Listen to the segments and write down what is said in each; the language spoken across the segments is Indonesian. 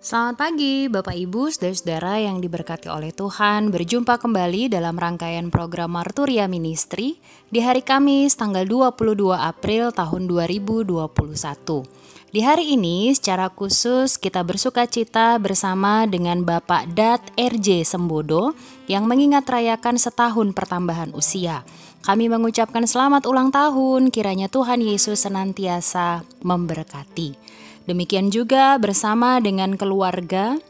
Selamat pagi Bapak Ibu, saudara-saudara yang diberkati oleh Tuhan. Berjumpa kembali dalam rangkaian program Marturia Ministry di hari Kamis tanggal 22 April tahun 2021. Di hari ini secara khusus kita bersuka cita bersama dengan Bapak Dat RJ Sembodo yang mengingat rayakan setahun pertambahan usia. Kami mengucapkan selamat ulang tahun, kiranya Tuhan Yesus senantiasa memberkati. Demikian juga bersama dengan keluarga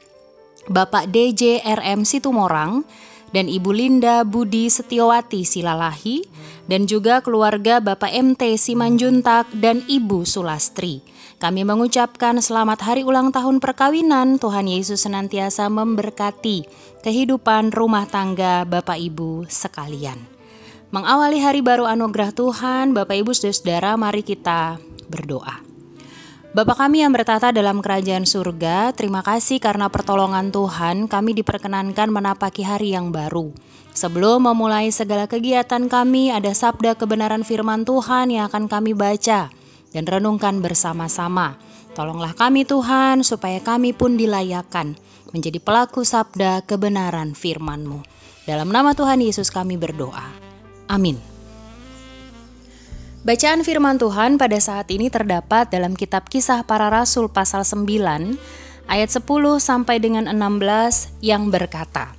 Bapak DJ RM Situmorang dan Ibu Linda Budi Setiawati Silalahi dan juga keluarga Bapak MT Simanjuntak dan Ibu Sulastri. Kami mengucapkan selamat hari ulang tahun perkawinan. Tuhan Yesus senantiasa memberkati kehidupan rumah tangga Bapak Ibu sekalian. Mengawali hari baru anugerah Tuhan, Bapak Ibu saudara, mari kita berdoa. Bapa kami yang bertata dalam kerajaan surga, terima kasih karena pertolongan Tuhan kami diperkenankan menapaki hari yang baru. Sebelum memulai segala kegiatan kami, ada sabda kebenaran firman Tuhan yang akan kami baca dan renungkan bersama-sama. Tolonglah kami Tuhan, supaya kami pun dilayakkan menjadi pelaku sabda kebenaran firman-Mu. Dalam nama Tuhan Yesus kami berdoa. Amin. Bacaan firman Tuhan pada saat ini terdapat dalam kitab Kisah Para Rasul pasal 9 ayat 10 sampai dengan 16 yang berkata,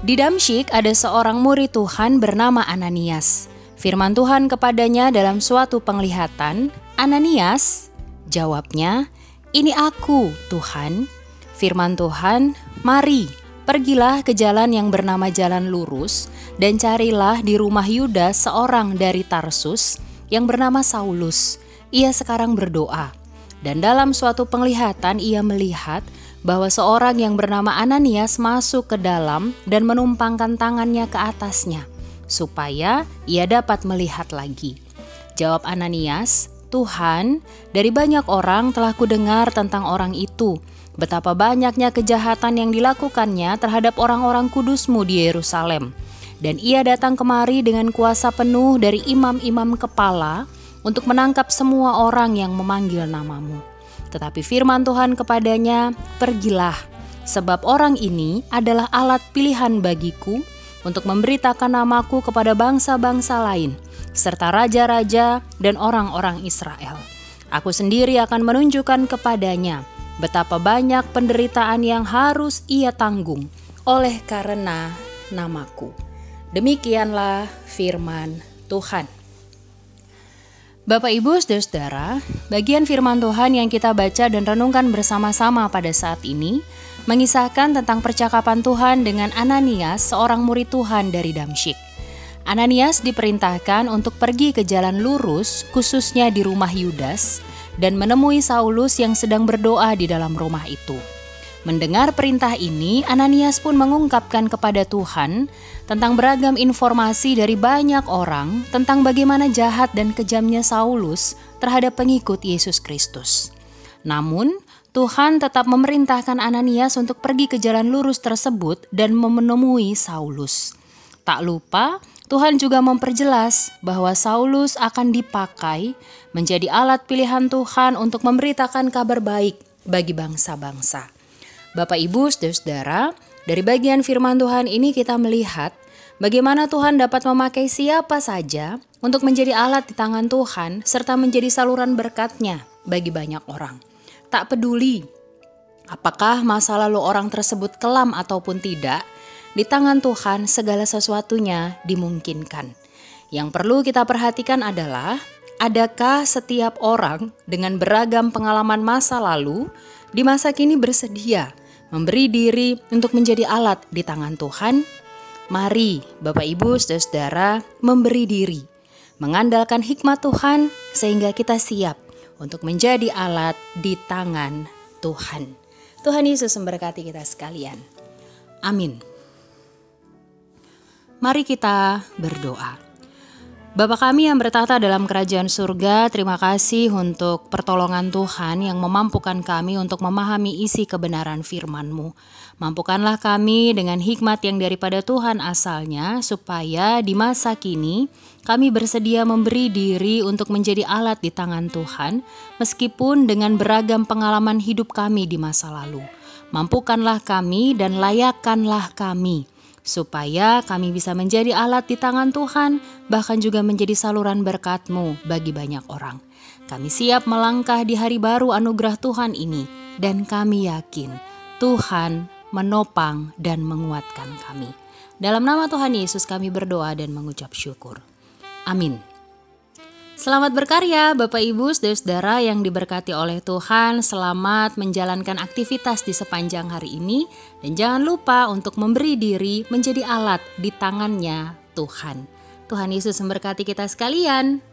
Di Damsyik ada seorang murid Tuhan bernama Ananias. Firman Tuhan kepadanya dalam suatu penglihatan, Ananias, jawabnya, Ini aku, Tuhan. Firman Tuhan, mari, pergilah ke jalan yang bernama Jalan Lurus dan carilah di rumah Yudas seorang dari Tarsus yang bernama Saulus. Ia sekarang berdoa, dan dalam suatu penglihatan ia melihat bahwa seorang yang bernama Ananias masuk ke dalam dan menumpangkan tangannya ke atasnya, supaya ia dapat melihat lagi. Jawab Ananias, Tuhan, dari banyak orang telah kudengar tentang orang itu, betapa banyaknya kejahatan yang dilakukannya terhadap orang-orang kudus-Mu di Yerusalem. Dan ia datang kemari dengan kuasa penuh dari imam-imam kepala untuk menangkap semua orang yang memanggil nama-Mu. Tetapi firman Tuhan kepadanya, pergilah, sebab orang ini adalah alat pilihan bagiku untuk memberitakan namaku kepada bangsa-bangsa lain, serta raja-raja dan orang-orang Israel. Aku sendiri akan menunjukkan kepadanya betapa banyak penderitaan yang harus ia tanggung oleh karena namaku. Demikianlah firman Tuhan. Bapak Ibu saudara-saudara, bagian firman Tuhan yang kita baca dan renungkan bersama-sama pada saat ini mengisahkan tentang percakapan Tuhan dengan Ananias, seorang murid Tuhan dari Damsyik. Ananias diperintahkan untuk pergi ke jalan lurus, khususnya di rumah Yudas, dan menemui Saulus yang sedang berdoa di dalam rumah itu. Mendengar perintah ini, Ananias pun mengungkapkan kepada Tuhan tentang beragam informasi dari banyak orang tentang bagaimana jahat dan kejamnya Saulus terhadap pengikut Yesus Kristus. Namun, Tuhan tetap memerintahkan Ananias untuk pergi ke jalan lurus tersebut dan menemui Saulus. Tak lupa, Tuhan juga memperjelas bahwa Saulus akan dipakai menjadi alat pilihan Tuhan untuk memberitakan kabar baik bagi bangsa-bangsa. Bapak Ibu saudara-saudara, dari bagian firman Tuhan ini kita melihat bagaimana Tuhan dapat memakai siapa saja untuk menjadi alat di tangan Tuhan serta menjadi saluran berkat-Nya bagi banyak orang. Tak peduli apakah masa lalu orang tersebut kelam ataupun tidak, di tangan Tuhan segala sesuatunya dimungkinkan. Yang perlu kita perhatikan adalah, adakah setiap orang dengan beragam pengalaman masa lalu di masa kini bersedia memberi diri untuk menjadi alat di tangan Tuhan? Mari Bapak Ibu saudara-saudara memberi diri, mengandalkan hikmat Tuhan sehingga kita siap untuk menjadi alat di tangan Tuhan. Tuhan Yesus memberkati kita sekalian. Amin. Mari kita berdoa. Bapa kami yang bertata dalam kerajaan surga, terima kasih untuk pertolongan Tuhan yang memampukan kami untuk memahami isi kebenaran firman-Mu. Mampukanlah kami dengan hikmat yang daripada Tuhan asalnya, supaya di masa kini kami bersedia memberi diri untuk menjadi alat di tangan Tuhan, meskipun dengan beragam pengalaman hidup kami di masa lalu. Mampukanlah kami dan layakkanlah kami, supaya kami bisa menjadi alat di tangan Tuhan, bahkan juga menjadi saluran berkat-Mu bagi banyak orang. Kami siap melangkah di hari baru anugerah Tuhan ini, dan kami yakin Tuhan menopang dan menguatkan kami. Dalam nama Tuhan Yesus kami berdoa dan mengucap syukur. Amin. Selamat berkarya Bapak Ibu saudara-saudara yang diberkati oleh Tuhan. Selamat menjalankan aktivitas di sepanjang hari ini. Dan jangan lupa untuk memberi diri menjadi alat di tangannya Tuhan. Tuhan Yesus memberkati kita sekalian.